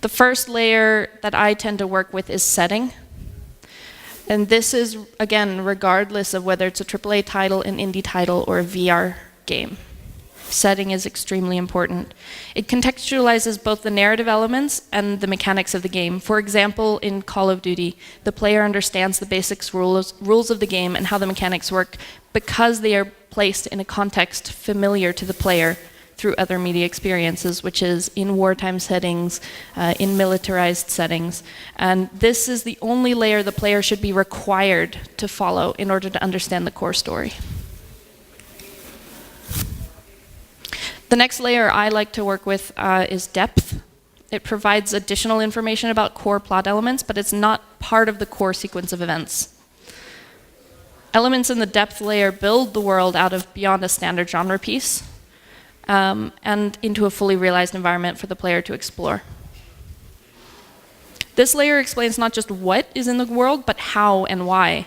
The first layer that I tend to work with is setting. And this is, again, regardless of whether it's a AAA title, an indie title, or a VR game. Setting is extremely important. It contextualizes both the narrative elements and the mechanics of the game. For example, in Call of Duty, the player understands the basic rules of the game and how the mechanics work because they are placed in a context familiar to the player through other media experiences, which is in wartime settings, in militarized settings. And this is the only layer the player should be required to follow in order to understand the core story. The next layer I like to work with is depth. It provides additional information about core plot elements, but it's not part of the core sequence of events. Elements in the depth layer build the world out of beyond a standard genre piece, and into a fully realized environment for the player to explore. This layer explains not just what is in the world, but how and why.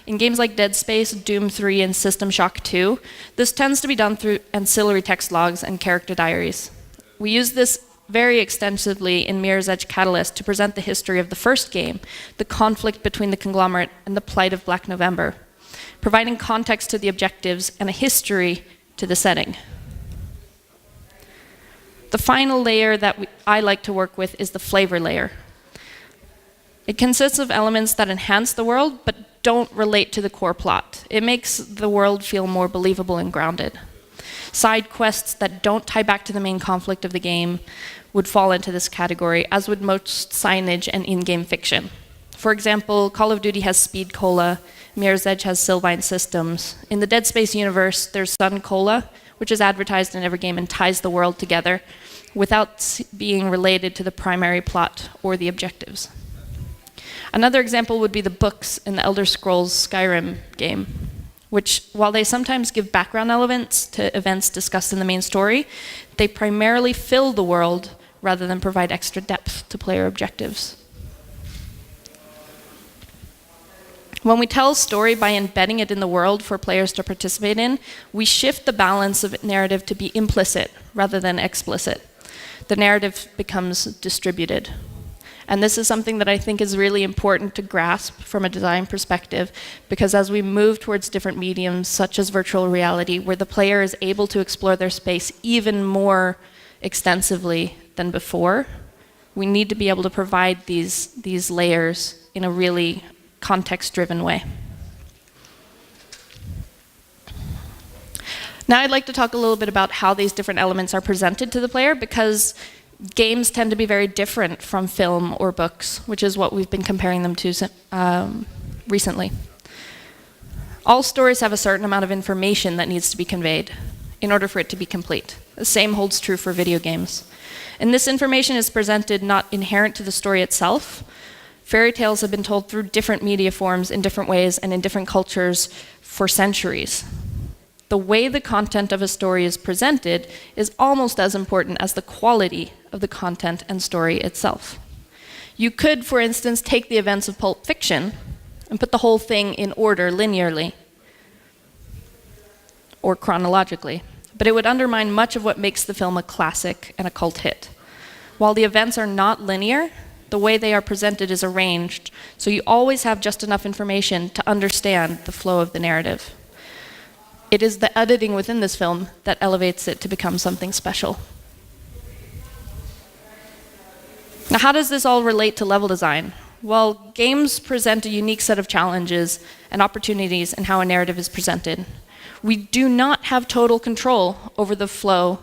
In games like Dead Space, Doom 3, and System Shock 2, this tends to be done through ancillary text logs and character diaries. We use this very extensively in Mirror's Edge Catalyst to present the history of the first game, the conflict between the conglomerate and the plight of Black November, providing context to the objectives and a history to the setting. The final layer that I like to work with is the flavor layer. It consists of elements that enhance the world, but don't relate to the core plot. It makes the world feel more believable and grounded. Side quests that don't tie back to the main conflict of the game would fall into this category, as would most signage and in-game fiction. For example, Call of Duty has Speed Cola, Mirror's Edge has Sylvine Systems. In the Dead Space universe, there's Sun Cola, which is advertised in every game and ties the world together without being related to the primary plot or the objectives. Another example would be the books in the Elder Scrolls Skyrim game, which, while they sometimes give background elements to events discussed in the main story, they primarily fill the world rather than provide extra depth to player objectives. When we tell a story by embedding it in the world for players to participate in, we shift the balance of narrative to be implicit rather than explicit. The narrative becomes distributed. And this is something that I think is really important to grasp from a design perspective, because as we move towards different mediums, such as virtual reality, where the player is able to explore their space even more extensively than before, we need to be able to provide these layers in a really context-driven way. Now I'd like to talk a little bit about how these different elements are presented to the player, because games tend to be very different from film or books, which is what we've been comparing them to recently. All stories have a certain amount of information that needs to be conveyed in order for it to be complete. The same holds true for video games. And this information is presented not inherent to the story itself. Fairy tales have been told through different media forms in different ways and in different cultures for centuries. The way the content of a story is presented is almost as important as the quality of the content and story itself. You could, for instance, take the events of Pulp Fiction and put the whole thing in order linearly or chronologically, but it would undermine much of what makes the film a classic and a cult hit. While the events are not linear, the way they are presented is arranged, so you always have just enough information to understand the flow of the narrative. It is the editing within this film that elevates it to become something special. Now, how does this all relate to level design? Well, games present a unique set of challenges and opportunities in how a narrative is presented. We do not have total control over the flow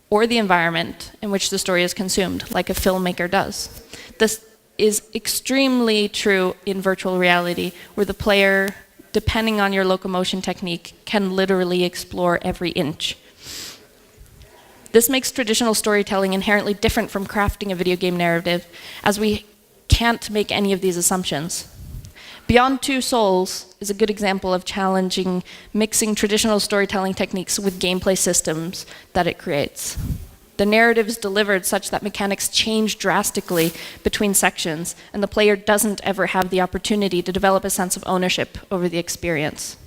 or the environment in which the story is consumed, like a filmmaker does. This is extremely true in virtual reality, where the player, depending on your locomotion technique, can literally explore every inch. This makes traditional storytelling inherently different from crafting a video game narrative, as we can't make any of these assumptions. Beyond Two Souls is a good example of challenging mixing traditional storytelling techniques with gameplay systems that it creates. The narrative is delivered such that mechanics change drastically between sections, and the player doesn't ever have the opportunity to develop a sense of ownership over the experience.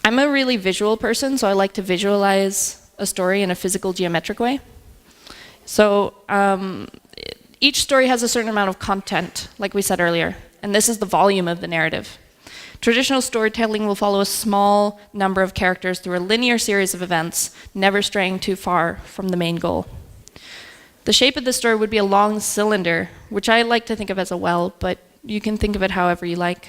I'm a really visual person, so I like to visualize a story in a physical geometric way. So each story has a certain amount of content, like we said earlier, and this is the volume of the narrative. Traditional storytelling will follow a small number of characters through a linear series of events, never straying too far from the main goal. The shape of the story would be a long cylinder, which I like to think of as a well, but you can think of it however you like,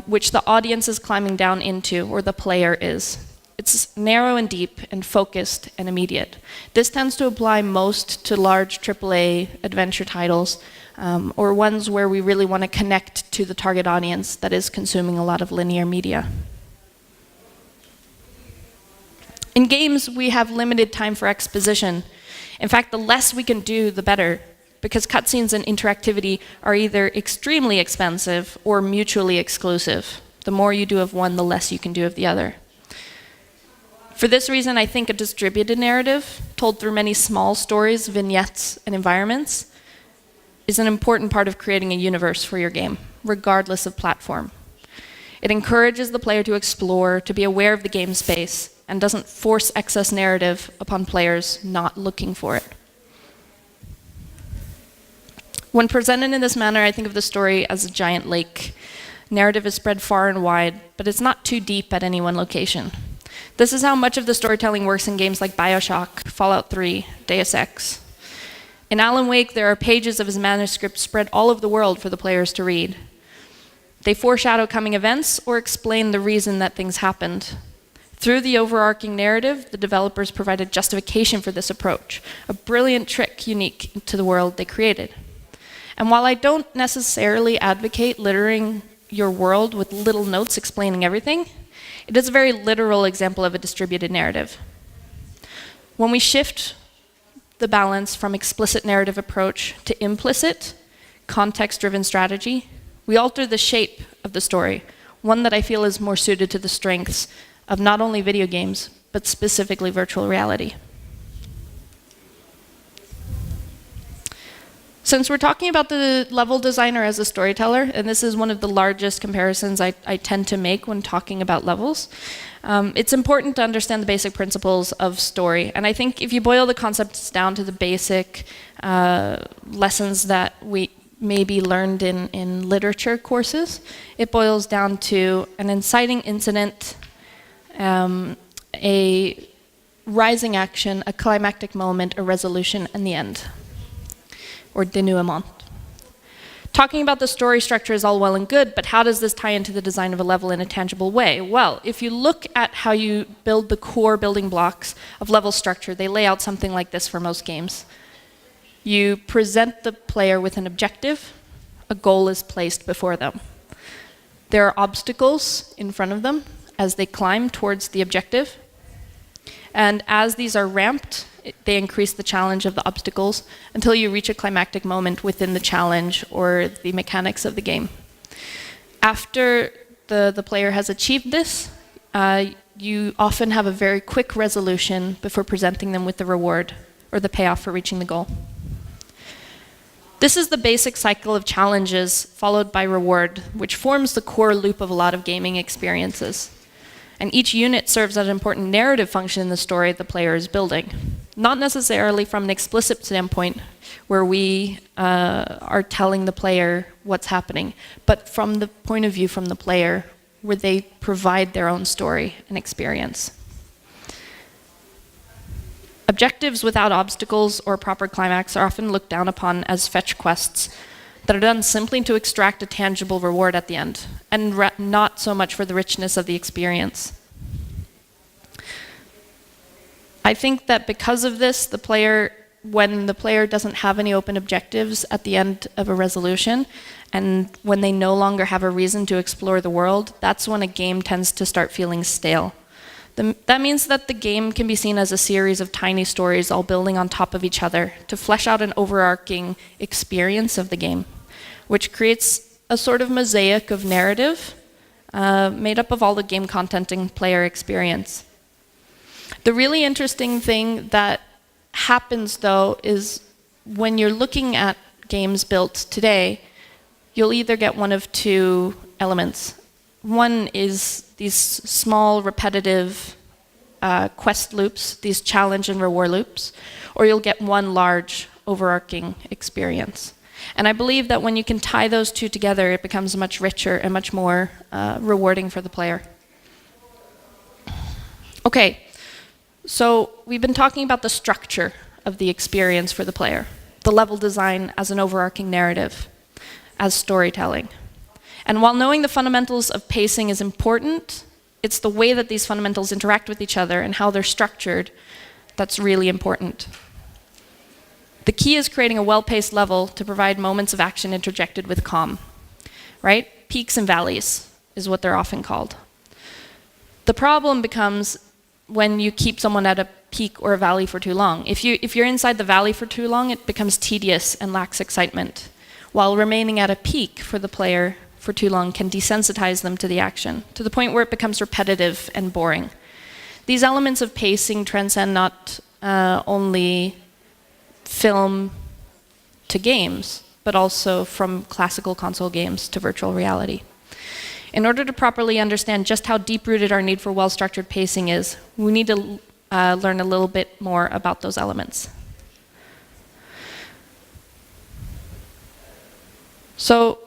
which the audience is climbing down into, or the player is. It's narrow and deep and focused and immediate. This tends to apply most to large AAA adventure titles, or ones where we really want to connect to the target audience that is consuming a lot of linear media. In games, we have limited time for exposition. In fact, the less we can do, the better, because cutscenes and interactivity are either extremely expensive or mutually exclusive. The more you do of one, the less you can do of the other. For this reason, I think a distributed narrative, told through many small stories, vignettes, and environments, is an important part of creating a universe for your game, regardless of platform. It encourages the player to explore, to be aware of the game space, and doesn't force excess narrative upon players not looking for it. When presented in this manner, I think of the story as a giant lake. Narrative is spread far and wide, but it's not too deep at any one location. This is how much of the storytelling works in games like BioShock, Fallout 3, Deus Ex. In Alan Wake, there are pages of his manuscript spread all over the world for the players to read. They foreshadow coming events or explain the reason that things happened. Through the overarching narrative, the developers provided justification for this approach, a brilliant trick unique to the world they created. And while I don't necessarily advocate littering your world with little notes explaining everything, it is a very literal example of a distributed narrative. When we shift the balance from explicit narrative approach to implicit, context-driven strategy, we alter the shape of the story, one that I feel is more suited to the strengths of not only video games, but specifically virtual reality. Since we're talking about the level designer as a storyteller, and this is one of the largest comparisons I tend to make when talking about levels, it's important to understand the basic principles of story. And I think if you boil the concepts down to the basic lessons that we maybe learned in literature courses, it boils down to an inciting incident, a rising action, a climactic moment, a resolution, and the end, or denouement. Talking about the story structure is all well and good, but how does this tie into the design of a level in a tangible way? Well, if you look at how you build the core building blocks of level structure, they lay out something like this for most games. You present the player with an objective, a goal is placed before them. There are obstacles in front of them as they climb towards the objective, and as these are ramped, they increase the challenge of the obstacles until you reach a climactic moment within the challenge or the mechanics of the game. After the player has achieved this, you often have a very quick resolution before presenting them with the reward or the payoff for reaching the goal. This is the basic cycle of challenges followed by reward, which forms the core loop of a lot of gaming experiences. And each unit serves as an important narrative function in the story the player is building. Not necessarily from an explicit standpoint, where we are telling the player what's happening, but from the point of view from the player, where they provide their own story and experience. Objectives without obstacles or proper climax are often looked down upon as fetch quests that are done simply to extract a tangible reward at the end, and not so much for the richness of the experience. I think that because of this, when the player doesn't have any open objectives at the end of a resolution, and when they no longer have a reason to explore the world, that's when a game tends to start feeling stale. That means that the game can be seen as a series of tiny stories all building on top of each other to flesh out an overarching experience of the game, which creates a sort of mosaic of narrative made up of all the game content and player experience. The really interesting thing that happens, though, is when you're looking at games built today, you'll either get one of two elements. One is these small, repetitive quest loops, these challenge and reward loops, or you'll get one large overarching experience. And I believe that when you can tie those two together, it becomes much richer and much more rewarding for the player. Okay, so we've been talking about the structure of the experience for the player, the level design as an overarching narrative, as storytelling. And while knowing the fundamentals of pacing is important, it's the way that these fundamentals interact with each other and how they're structured that's really important. The key is creating a well-paced level to provide moments of action interjected with calm, right? Peaks and valleys is what they're often called. The problem becomes when you keep someone at a peak or a valley for too long. If you're inside the valley for too long, it becomes tedious and lacks excitement, while remaining at a peak for the player for too long can desensitize them to the action, to the point where it becomes repetitive and boring. These elements of pacing transcend not only film to games, but also from classical console games to virtual reality. In order to properly understand just how deep-rooted our need for well-structured pacing is, we need to learn a little bit more about those elements. So,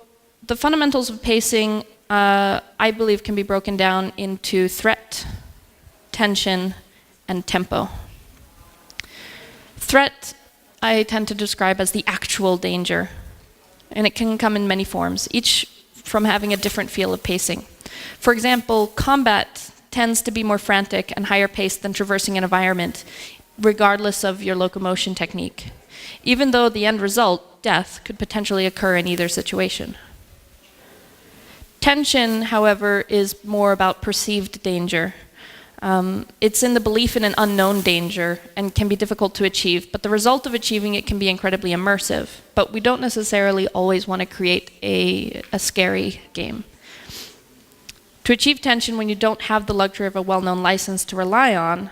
the fundamentals of pacing, I believe, can be broken down into threat, tension, and tempo. Threat, I tend to describe as the actual danger, and it can come in many forms, each from having a different feel of pacing. For example, combat tends to be more frantic and higher paced than traversing an environment, regardless of your locomotion technique, even though the end result, death, could potentially occur in either situation. Tension, however, is more about perceived danger. It's in the belief in an unknown danger and can be difficult to achieve, but the result of achieving it can be incredibly immersive. But we don't necessarily always want to create a scary game. To achieve tension when you don't have the luxury of a well-known license to rely on,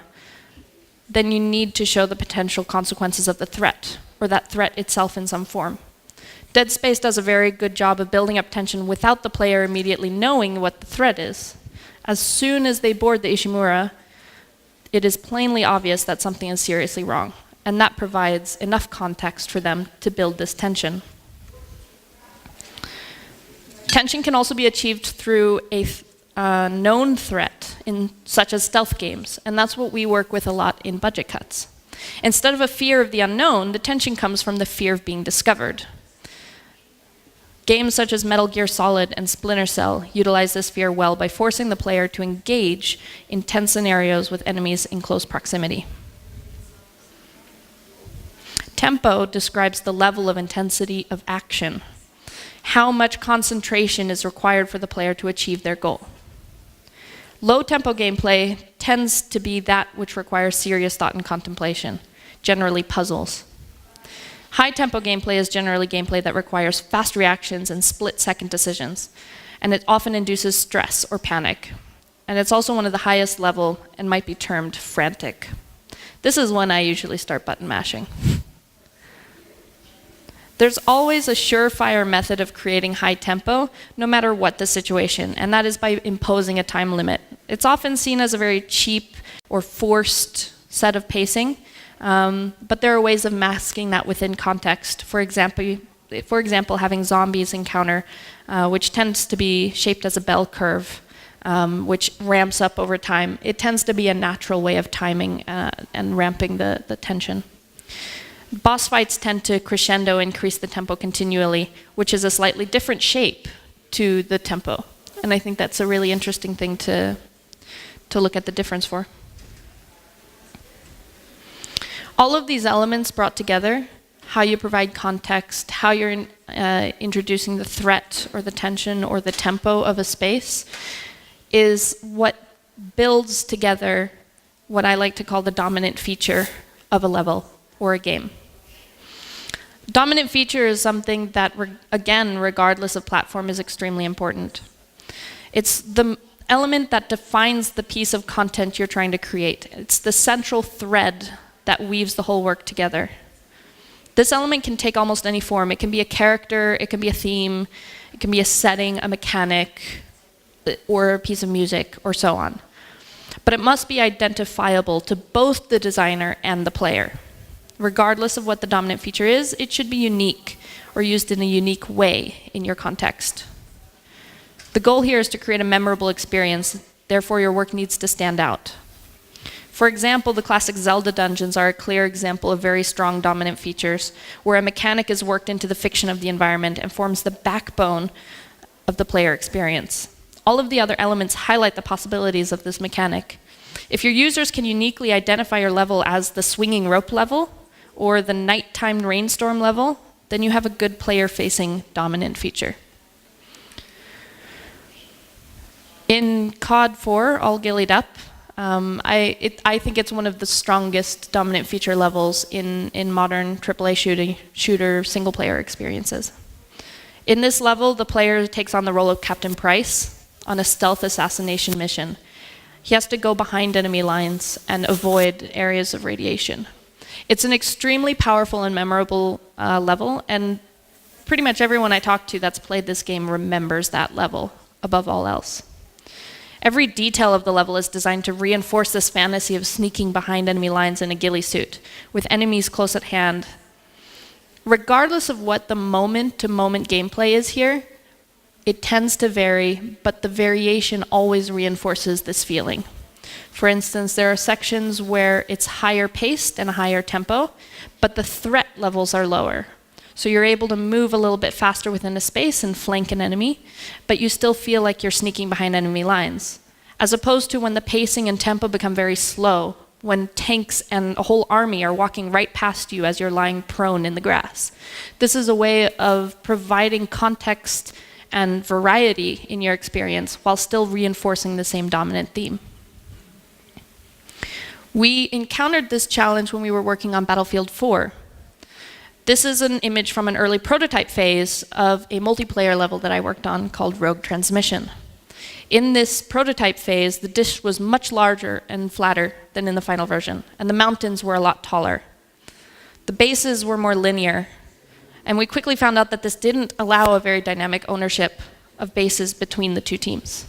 then you need to show the potential consequences of the threat, or that threat itself in some form. Dead Space does a very good job of building up tension without the player immediately knowing what the threat is. As soon as they board the Ishimura, it is plainly obvious that something is seriously wrong, and that provides enough context for them to build this tension. Tension can also be achieved through a known threat, such as stealth games, and that's what we work with a lot in budget cuts. Instead of a fear of the unknown, the tension comes from the fear of being discovered. Games such as Metal Gear Solid and Splinter Cell utilize this fear well by forcing the player to engage in tense scenarios with enemies in close proximity. Tempo describes the level of intensity of action, how much concentration is required for the player to achieve their goal. Low-tempo gameplay tends to be that which requires serious thought and contemplation, generally puzzles. High-tempo gameplay is generally gameplay that requires fast reactions and split-second decisions, and it often induces stress or panic. And it's also one of the highest level and might be termed frantic. This is when I usually start button mashing. There's always a surefire method of creating high tempo, no matter what the situation, and that is by imposing a time limit. It's often seen as a very cheap or forced set of pacing, but there are ways of masking that within context. For example, having zombies encounter, which tends to be shaped as a bell curve, which ramps up over time. It tends to be a natural way of timing and ramping the tension. Boss fights tend to crescendo, increase the tempo continually, which is a slightly different shape to the tempo. And I think that's a really interesting thing to look at the difference for. All of these elements brought together, how you provide context, how you're introducing the threat or the tension or the tempo of a space, is what builds together what I like to call the dominant feature of a level or a game. Dominant feature is something that, again, regardless of platform, is extremely important. It's the element that defines the piece of content you're trying to create. It's the central thread that weaves the whole work together. This element can take almost any form. It can be a character, it can be a theme, it can be a setting, a mechanic, or a piece of music, or so on. But it must be identifiable to both the designer and the player. Regardless of what the dominant feature is, it should be unique or used in a unique way in your context. The goal here is to create a memorable experience, therefore your work needs to stand out. For example, the classic Zelda Dungeons are a clear example of very strong dominant features, where a mechanic is worked into the fiction of the environment and forms the backbone of the player experience. All of the other elements highlight the possibilities of this mechanic. If your users can uniquely identify your level as the swinging rope level or the nighttime rainstorm level, then you have a good player-facing dominant feature. In COD 4, All Gillied Up, I think it's one of the strongest dominant feature levels in modern AAA shooter single-player experiences. In this level, the player takes on the role of Captain Price on a stealth assassination mission. He has to go behind enemy lines and avoid areas of radiation. It's an extremely powerful and memorable level, and pretty much everyone I talk to that's played this game remembers that level above all else. Every detail of the level is designed to reinforce this fantasy of sneaking behind enemy lines in a ghillie suit, with enemies close at hand. Regardless of what the moment-to-moment gameplay is here, it tends to vary, but the variation always reinforces this feeling. For instance, there are sections where it's higher paced and a higher tempo, but the threat levels are lower. So you're able to move a little bit faster within a space and flank an enemy, but you still feel like you're sneaking behind enemy lines. As opposed to when the pacing and tempo become very slow, when tanks and a whole army are walking right past you as you're lying prone in the grass. This is a way of providing context and variety in your experience while still reinforcing the same dominant theme. We encountered this challenge when we were working on Battlefield 4. This is an image from an early prototype phase of a multiplayer level that I worked on called Rogue Transmission. In this prototype phase, the dish was much larger and flatter than in the final version, and the mountains were a lot taller. The bases were more linear, and we quickly found out that this didn't allow a very dynamic ownership of bases between the two teams.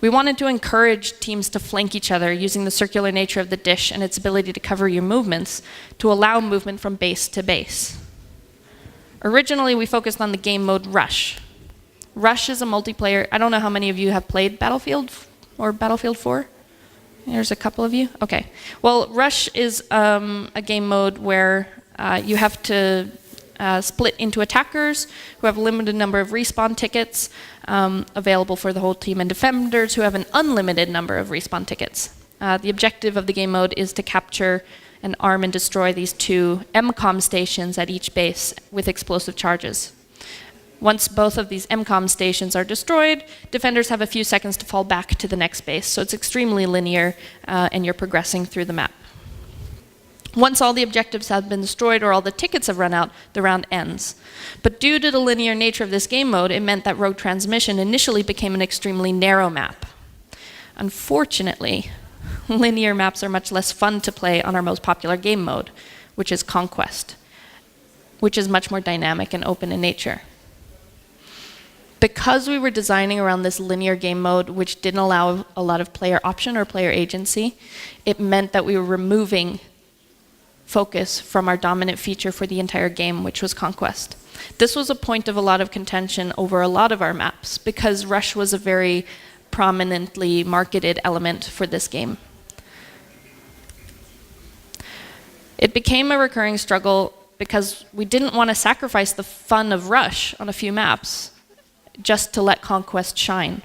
We wanted to encourage teams to flank each other using the circular nature of the dish and its ability to cover your movements to allow movement from base to base. Originally, we focused on the game mode Rush. Rush is a multiplayer. I don't know how many of you have played Battlefield or Battlefield 4? There's a couple of you? Okay. Well, Rush is a game mode where you have to split into attackers who have a limited number of respawn tickets available for the whole team, and defenders who have an unlimited number of respawn tickets. The objective of the game mode is to capture and arm and destroy these two MCOM stations at each base with explosive charges. Once both of these MCOM stations are destroyed, defenders have a few seconds to fall back to the next base. So it's extremely linear, and you're progressing through the map. Once all the objectives have been destroyed or all the tickets have run out, the round ends. But due to the linear nature of this game mode, it meant that Rogue Transmission initially became an extremely narrow map. Unfortunately, linear maps are much less fun to play on our most popular game mode, which is Conquest, which is much more dynamic and open in nature. Because we were designing around this linear game mode, which didn't allow a lot of player option or player agency, it meant that we were removing focus from our dominant feature for the entire game, which was Conquest. This was a point of a lot of contention over a lot of our maps, because Rush was a very prominently marketed element for this game. It became a recurring struggle because we didn't want to sacrifice the fun of Rush on a few maps just to let Conquest shine.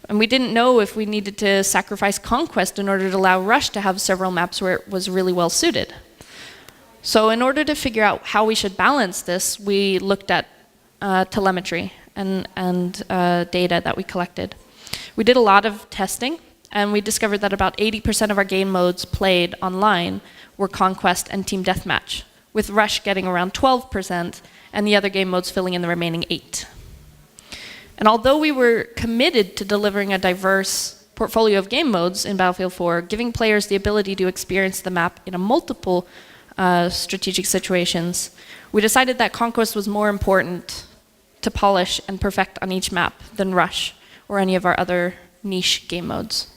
And we didn't know if we needed to sacrifice Conquest in order to allow Rush to have several maps where it was really well suited. So in order to figure out how we should balance this, we looked at telemetry and data that we collected. We did a lot of testing, and we discovered that about 80% of our game modes played online were Conquest and Team Deathmatch, with Rush getting around 12% and the other game modes filling in the remaining 8%. And although we were committed to delivering a diverse portfolio of game modes in Battlefield 4, giving players the ability to experience the map in a multiple strategic situations, we decided that Conquest was more important to polish and perfect on each map than Rush or any of our other niche game modes.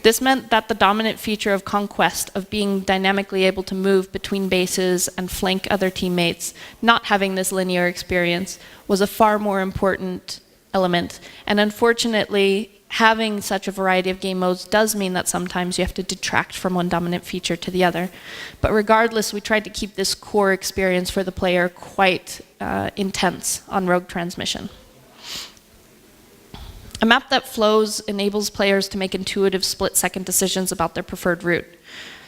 This meant that the dominant feature of conquest, of being dynamically able to move between bases and flank other teammates, not having this linear experience, was a far more important element. And unfortunately, having such a variety of game modes does mean that sometimes you have to detract from one dominant feature to the other. But regardless, we tried to keep this core experience for the player quite intense on Rogue Transmission. A map that flows enables players to make intuitive split-second decisions about their preferred route.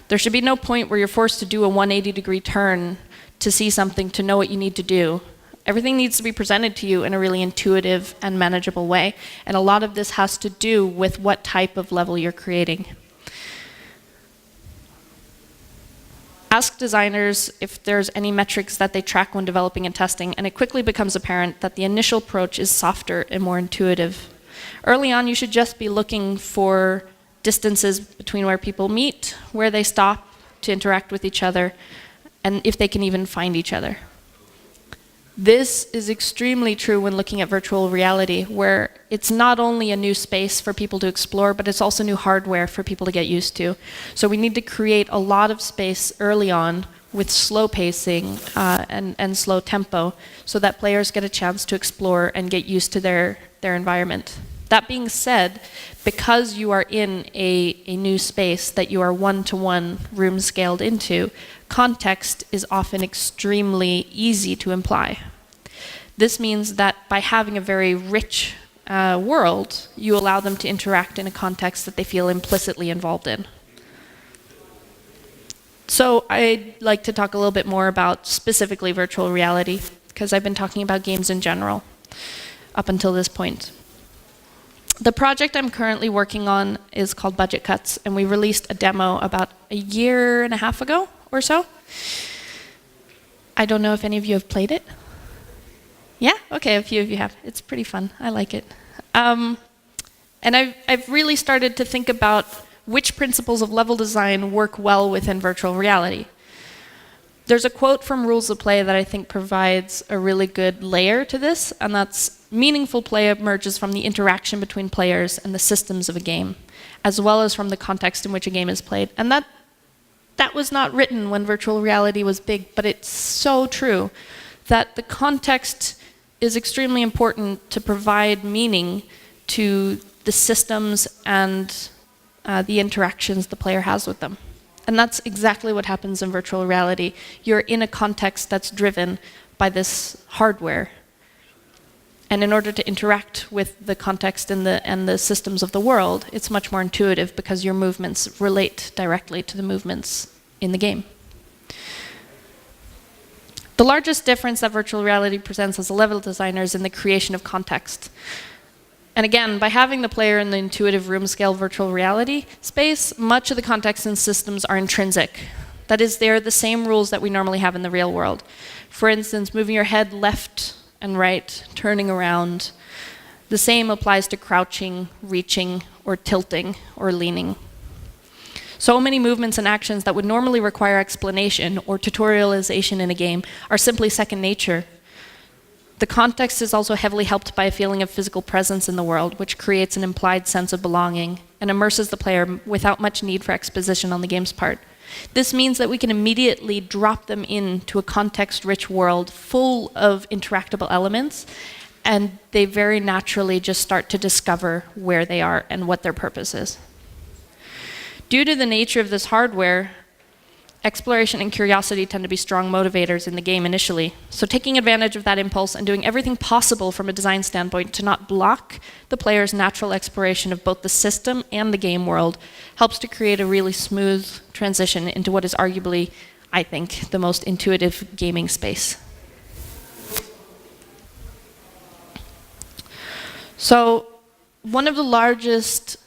There should be no point where you're forced to do a 180-degree turn to see something, to know what you need to do. Everything needs to be presented to you in a really intuitive and manageable way, and a lot of this has to do with what type of level you're creating. Ask designers if there's any metrics that they track when developing and testing, and it quickly becomes apparent that the initial approach is softer and more intuitive. Early on, you should just be looking for distances between where people meet, where they stop to interact with each other, and if they can even find each other. This is extremely true when looking at virtual reality, where it's not only a new space for people to explore, but it's also new hardware for people to get used to. So we need to create a lot of space early on with slow pacing and slow tempo, so that players get a chance to explore and get used to their environment. That being said, because you are in a new space that you are one-to-one room scaled into, context is often extremely easy to imply. This means that by having a very rich world, you allow them to interact in a context that they feel implicitly involved in. So I'd like to talk a little bit more about specifically virtual reality, because I've been talking about games in general up until this point. The project I'm currently working on is called Budget Cuts, and we released a demo about a year and a half ago or so. I don't know if any of you have played it. Yeah? Okay, a few of you have. It's pretty fun. I like it. And I've really started to think about which principles of level design work well within virtual reality. There's a quote from Rules of Play that I think provides a really good layer to this, and that's: meaningful play emerges from the interaction between players and the systems of a game, as well as from the context in which a game is played. And that was not written when virtual reality was big, but it's so true that the context is extremely important to provide meaning to the systems and the interactions the player has with them. And that's exactly what happens in virtual reality. You're in a context that's driven by this hardware. And in order to interact with the context and the systems of the world, it's much more intuitive because your movements relate directly to the movements in the game. The largest difference that virtual reality presents as a level designer is in the creation of context. And again, by having the player in the intuitive room-scale virtual reality space, much of the context and systems are intrinsic. That is, they're the same rules that we normally have in the real world. For instance, moving your head left and right, turning around. The same applies to crouching, reaching, or tilting, or leaning. So many movements and actions that would normally require explanation or tutorialization in a game are simply second nature. The context is also heavily helped by a feeling of physical presence in the world, which creates an implied sense of belonging and immerses the player without much need for exposition on the game's part. This means that we can immediately drop them into a context-rich world full of interactable elements, and they very naturally just start to discover where they are and what their purpose is. Due to the nature of this hardware, exploration and curiosity tend to be strong motivators in the game initially. So taking advantage of that impulse and doing everything possible from a design standpoint to not block the player's natural exploration of both the system and the game world helps to create a really smooth transition into what is arguably, I think, the most intuitive gaming space. So one of the largest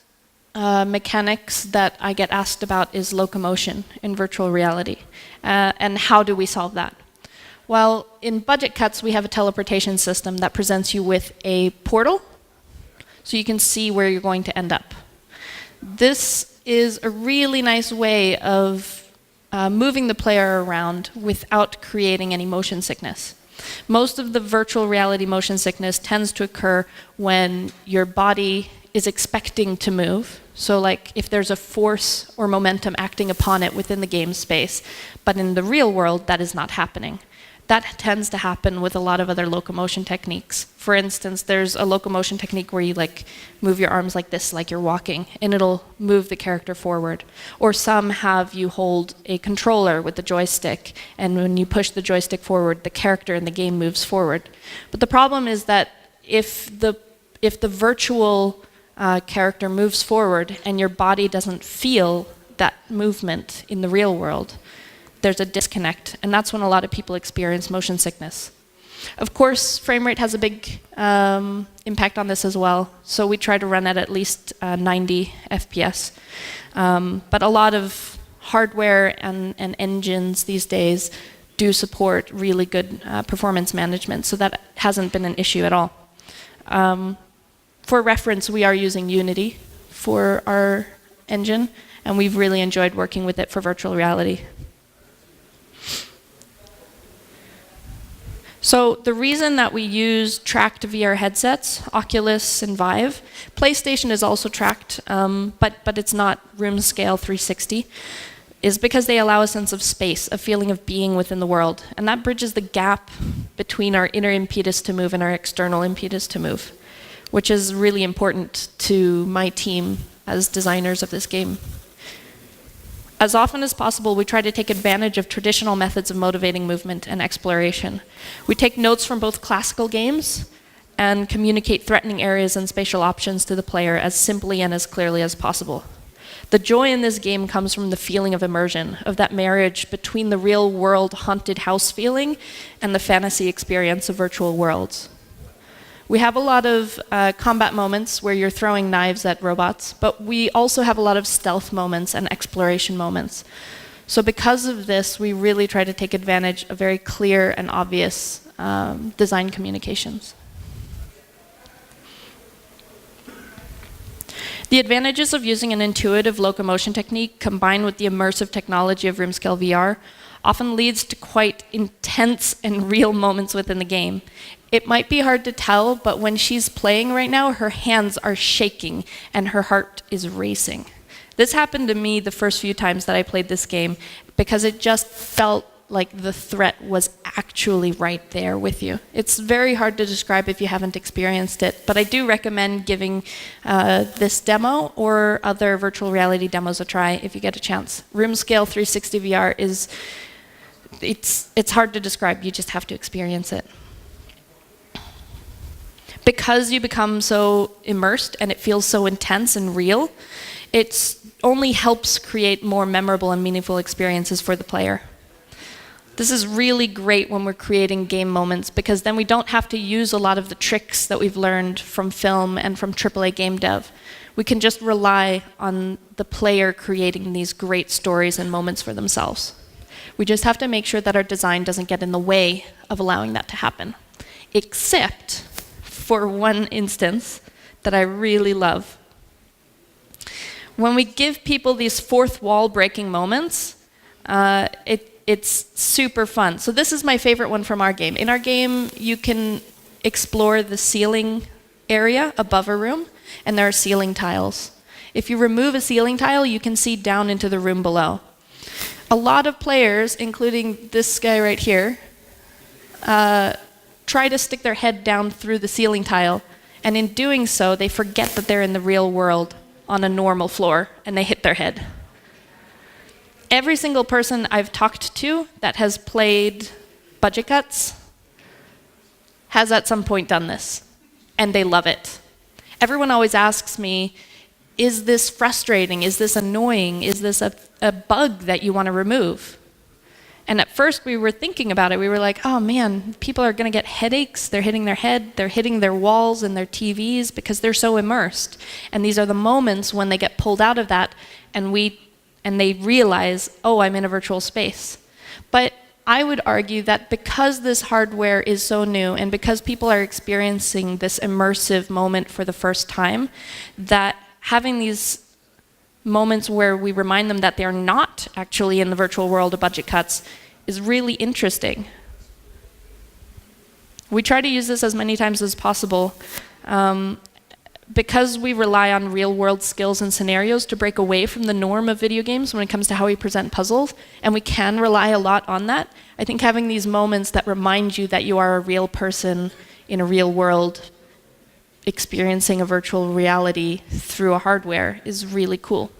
mechanics that I get asked about is locomotion in virtual reality. And how do we solve that? Well, in Budget Cuts, we have a teleportation system that presents you with a portal, so you can see where you're going to end up. This is a really nice way of moving the player around without creating any motion sickness. Most of the virtual reality motion sickness tends to occur when your body is expecting to move. So like if there's a force or momentum acting upon it within the game space, but in the real world, that is not happening. That tends to happen with a lot of other locomotion techniques. For instance, there's a locomotion technique where you like move your arms like this, like you're walking, and it'll move the character forward. Or some have you hold a controller with the joystick, and when you push the joystick forward, the character in the game moves forward. But the problem is that if the virtual character moves forward and your body doesn't feel that movement in the real world, there's a disconnect, and that's when a lot of people experience motion sickness. Of course, frame rate has a big impact on this as well, so we try to run at least 90 FPS. But a lot of hardware and engines these days do support really good performance management, so that hasn't been an issue at all. For reference, we are using Unity for our engine, and we've really enjoyed working with it for virtual reality. So the reason that we use tracked VR headsets, Oculus and Vive, PlayStation is also tracked, but it's not room scale 360, is because they allow a sense of space, a feeling of being within the world. And that bridges the gap between our inner impetus to move and our external impetus to move, which is really important to my team as designers of this game. As often as possible, we try to take advantage of traditional methods of motivating movement and exploration. We take notes from both classical games and communicate threatening areas and spatial options to the player as simply and as clearly as possible. The joy in this game comes from the feeling of immersion, of that marriage between the real-world haunted house feeling and the fantasy experience of virtual worlds. We have a lot of combat moments where you're throwing knives at robots, but we also have a lot of stealth moments and exploration moments. So because of this, we really try to take advantage of very clear and obvious design communications. The advantages of using an intuitive locomotion technique combined with the immersive technology of room scale VR often leads to quite intense and real moments within the game. It might be hard to tell, but when she's playing right now, her hands are shaking and her heart is racing. This happened to me the first few times that I played this game because it just felt like the threat was actually right there with you. It's very hard to describe if you haven't experienced it, but I do recommend giving this demo or other virtual reality demos a try if you get a chance. Room Scale 360 VR is, it's hard to describe, you just have to experience it. Because you become so immersed and it feels so intense and real, it only helps create more memorable and meaningful experiences for the player. This is really great when we're creating game moments because then we don't have to use a lot of the tricks that we've learned from film and from AAA game dev. We can just rely on the player creating these great stories and moments for themselves. We just have to make sure that our design doesn't get in the way of allowing that to happen. Except for one instance that I really love. When we give people these fourth wall breaking moments, it's super fun. So this is my favorite one from our game. In our game, you can explore the ceiling area above a room, and there are ceiling tiles. If you remove a ceiling tile, you can see down into the room below. A lot of players, including this guy right here, try to stick their head down through the ceiling tile, and in doing so, they forget that they're in the real world on a normal floor, and they hit their head. Every single person I've talked to that has played budget cuts has at some point done this, and they love it. Everyone always asks me, is this frustrating? Is this annoying? Is this a bug that you want to remove? And at first we were thinking about it. We were like, oh man, people are going to get headaches. They're hitting their head. They're hitting their walls and their TVs because they're so immersed. And these are the moments when they get pulled out of that and they realize, oh, I'm in a virtual space. But I would argue that because this hardware is so new and because people are experiencing this immersive moment for the first time, that having these moments where we remind them that they're not actually in the virtual world of budget cuts is really interesting. We try to use this as many times as possible. because we rely on real-world skills and scenarios to break away from the norm of video games when it comes to how we present puzzles, and we can rely a lot on that, I think having these moments that remind you that you are a real person in a real world experiencing a virtual reality through a hardware is really cool.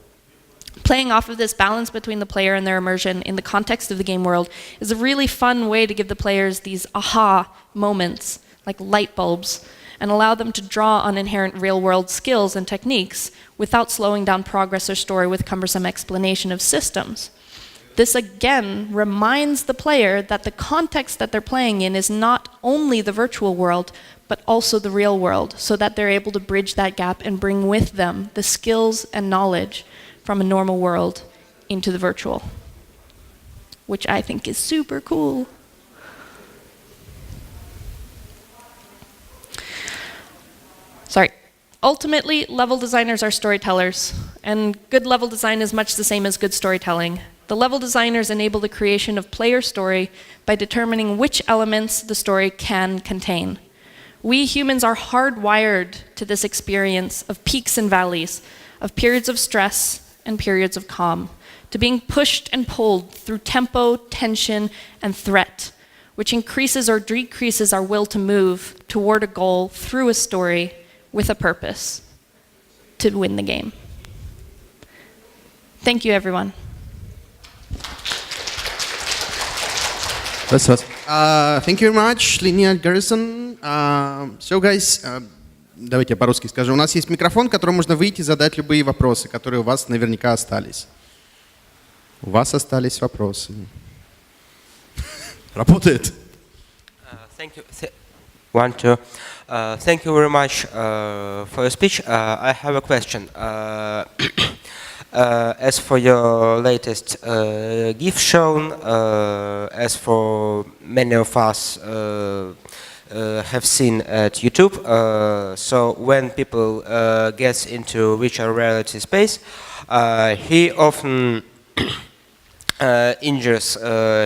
Playing off of this balance between the player and their immersion in the context of the game world is a really fun way to give the players these aha moments, like light bulbs, and allow them to draw on inherent real-world skills and techniques without slowing down progress or story with cumbersome explanation of systems. This again reminds the player that the context that they're playing in is not only the virtual world, but also the real world, so that they're able to bridge that gap and bring with them the skills and knowledge from a normal world into the virtual, which I think is super cool. Sorry. Ultimately, level designers are storytellers, and good level design is much the same as good storytelling. The level designers enable the creation of player story by determining which elements the story can contain. We humans are hardwired to this experience of peaks and valleys, of periods of stress and periods of calm, to being pushed and pulled through tempo, tension, and threat, which increases or decreases our will to move toward a goal through a story with a purpose to win the game. Thank you, everyone. Thank you very much, Linnea Garrison. So, guys, давайте я по-русски скажу. У нас есть микрофон, к которому можно выйти и задать любые вопросы, которые у вас наверняка остались. У вас остались вопросы. Работает. Thank you. One, two. Thank you very much for your speech. I have a question. As for your latest GIF shown, as for many of us have seen at YouTube, so when people gets into virtual reality space, he often injures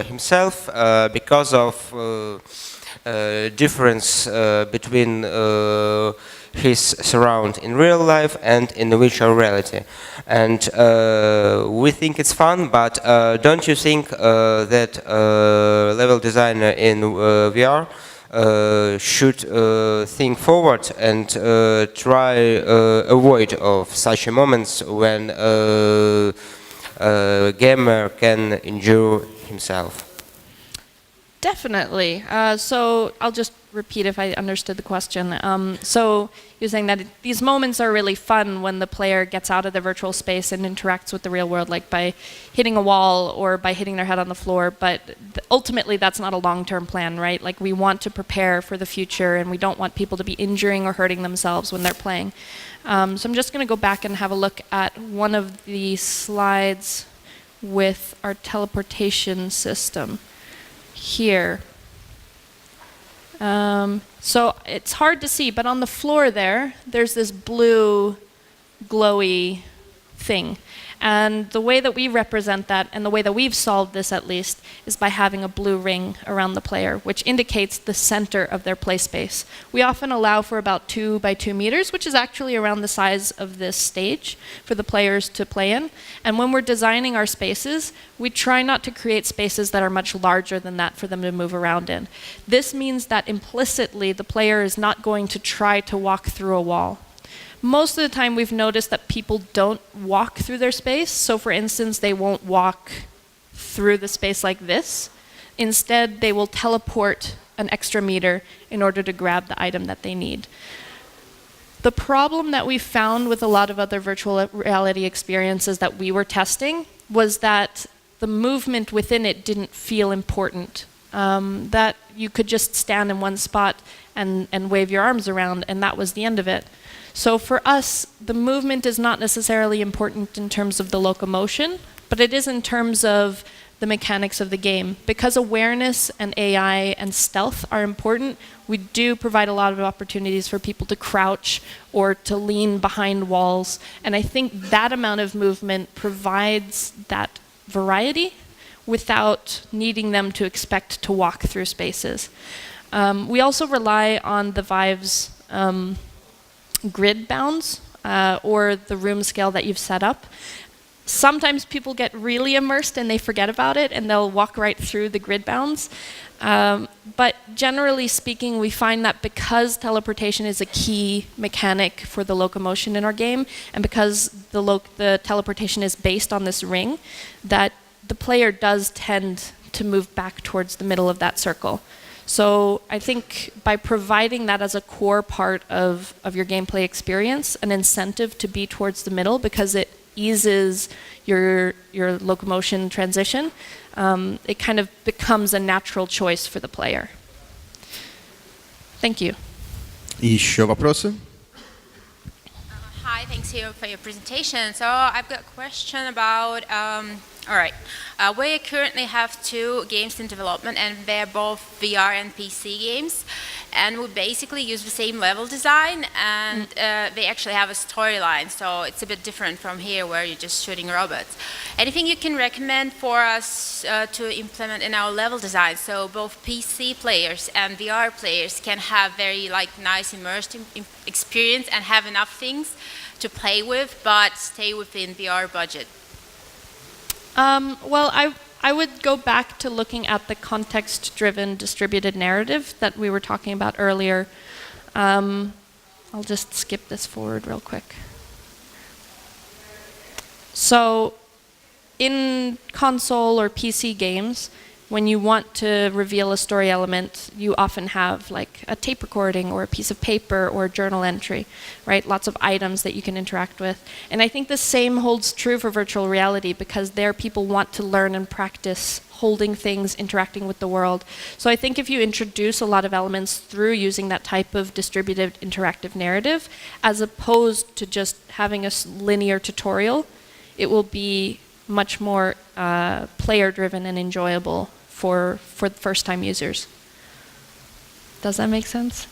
himself because of difference between his surround in real life and in the virtual reality. And we think it's fun, but don't you think that level designer in VR should think forward and try avoid of such moments when a gamer can injure himself? Definitely. So I'll just repeat if I understood the question. So you're saying that these moments are really fun when the player gets out of the virtual space and interacts with the real world, like by hitting a wall or by hitting their head on the floor. But ultimately, that's not a long-term plan, right? Like, we want to prepare for the future, and we don't want people to be injuring or hurting themselves when they're playing. So I'm just going to go back and have a look at one of the slides with our teleportation system here. So it's hard to see, but on the floor there's this blue glowy thing. And the way that we represent that, and the way that we've solved this at least, is by having a blue ring around the player, which indicates the center of their play space. We often allow for about 2 by 2 meters, which is actually around the size of this stage for the players to play in. And when we're designing our spaces, we try not to create spaces that are much larger than that for them to move around in. This means that implicitly the player is not going to try to walk through a wall. Most of the time we've noticed that people don't walk through their space. So for instance, they won't walk through the space like this. Instead, they will teleport an extra meter in order to grab the item that they need. The problem that we found with a lot of other virtual reality experiences that we were testing was that the movement within it didn't feel important. That you could just stand in one spot and wave your arms around, and that was the end of it. So for us, the movement is not necessarily important in terms of the locomotion, but it is in terms of the mechanics of the game. Because awareness and AI and stealth are important, we do provide a lot of opportunities for people to crouch or to lean behind walls. And I think that amount of movement provides that variety without needing them to expect to walk through spaces. We also rely on the Vive's grid bounds or the room scale that you've set up. Sometimes people get really immersed and they forget about it and they'll walk right through the grid bounds. But generally speaking, we find that because teleportation is a key mechanic for the locomotion in our game, and because the teleportation is based on this ring, that the player does tend to move back towards the middle of that circle. So I think by providing that as a core part of your gameplay experience, an incentive to be towards the middle because it eases your locomotion transition, it kind of becomes a natural choice for the player. Thank you. Еще вопросы? Hi, thanks for your presentation. So I've got a question about, all right, we currently have 2 games in development and they're both VR and PC games. And we basically use the same level design and they actually have a storyline. So it's a bit different from here where you're just shooting robots. Anything you can recommend for us to implement in our level design so both PC players and VR players can have very nice immersed experience and have enough things to play with but stay within VR budget? Well, I would go back to looking at the context-driven distributed narrative that we were talking about earlier. I'll just skip this forward real quick. So in console or PC games, when you want to reveal a story element, you often have like a tape recording or a piece of paper or a journal entry, right? Lots of items that you can interact with. And I think the same holds true for virtual reality because there people want to learn and practice holding things, interacting with the world. So I think if you introduce a lot of elements through using that type of distributed interactive narrative, as opposed to just having a linear tutorial, it will be much more player-driven and enjoyable for first-time users. Does that make sense?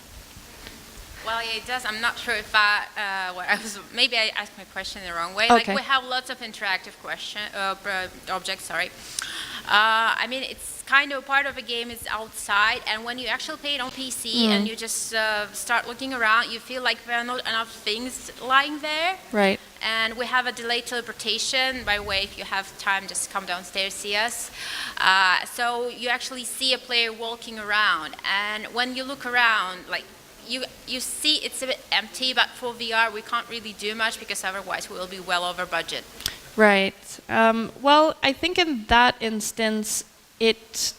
Well, yeah, it does. I'm not sure if maybe I asked my question in the wrong way. Okay. Like we have lots of interactive objects. Sorry. I mean, it's kind of part of a game is outside, and when you actually play it on PC and you just start looking around, you feel like there are not enough things lying there. Right. And we have a delayed teleportation. By the way, if you have time, just come downstairs, see us. So you actually see a player walking around, and when you look around, like you see it's a bit empty, but for VR we can't really do much because otherwise we will be well over budget. Right. Well, I think in that instance, it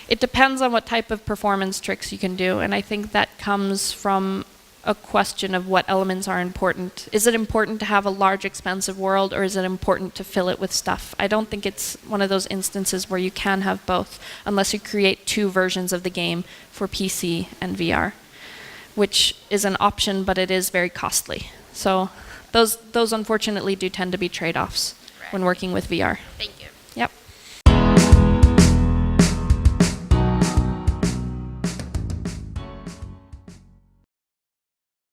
depends on what type of performance tricks you can do, and I think that comes from a question of what elements are important. Is it important to have a large, expansive world, or is it important to fill it with stuff? I don't think it's one of those instances where you can have both, unless you create 2 versions of the game for PC and VR, which is an option, but it is very costly. So those unfortunately do tend to be trade-offs when working with VR. Thank you.